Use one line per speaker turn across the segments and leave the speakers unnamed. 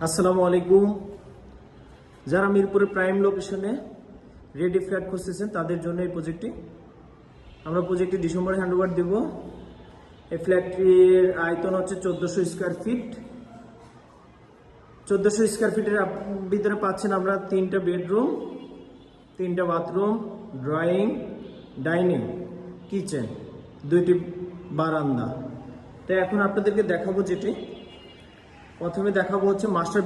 আসসালামু আলাইকুম। যারা মিরপুরের প্রাইম লোকেশনে রেডি ফ্ল্যাট খুঁজতেছেন তাদের জন্য এই প্রজেক্টটি আমরা ডিসেম্বরে হ্যান্ডওভার দেব। এই ফ্ল্যাটটির আয়তন হচ্ছে 1400 স্কোয়ার ফিট। 1400 স্কোয়ার ফিটের ভিতরে পাচ্ছেন আমরা 3টা বেডরুম, 3টা বাথরুম, ড্রয়িং, ডাইনিং, কিচেন, 2টি বারান্দা। তো এখন আপনাদেরকে দেখাবো যেটি প্রথমে দেখাবো হচ্ছে মাস্টার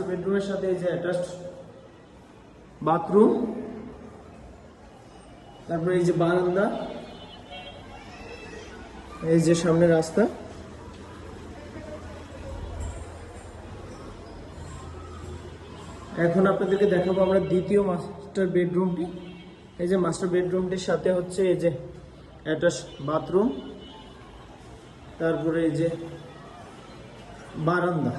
বেডরুমের সাথে এই যে অ্যাটাচড বাথরুম, তারপরে এই যে বারান্দা, এই যে সামনে রাস্তা। এখন আপনাদেরকে দেখাবো আমরা দ্বিতীয় মাস্টার বেডরুমটি। এই যে মাস্টার বেডরুমটির সাথে হচ্ছে এই যে অ্যাটাচড বাথরুম, তারপরে এই যে বারান্দা।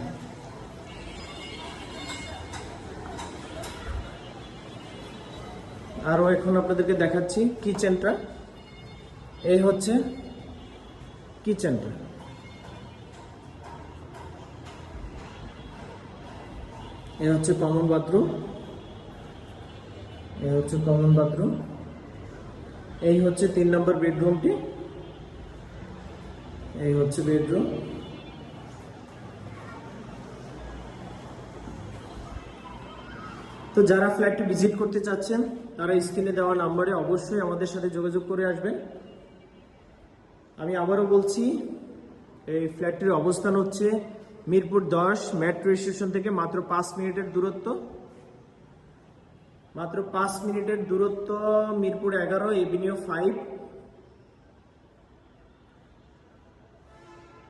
আরও এখন আপনাদেরকে দেখাচ্ছি কিচেনটা। এই হচ্ছে কিচেনটা। এই হচ্ছে কমন বাথরুম, এই হচ্ছে 3 নম্বর বেডরুমটি। এই হচ্ছে বেডরুম। তো যারা ফ্ল্যাটটি ভিজিট করতে চাচ্ছেন তারা স্ক্রিনে দেওয়া নাম্বারে অবশ্যই আমাদের সাথে যোগাযোগ করে আসবেন। আমি আবারও বলছি, এই ফ্ল্যাটটির অবস্থান হচ্ছে মিরপুর 10 মেট্রো স্টেশন থেকে মাত্র 5 মিনিটের দূরত্ব। মিরপুর 11 এভিনিউ 5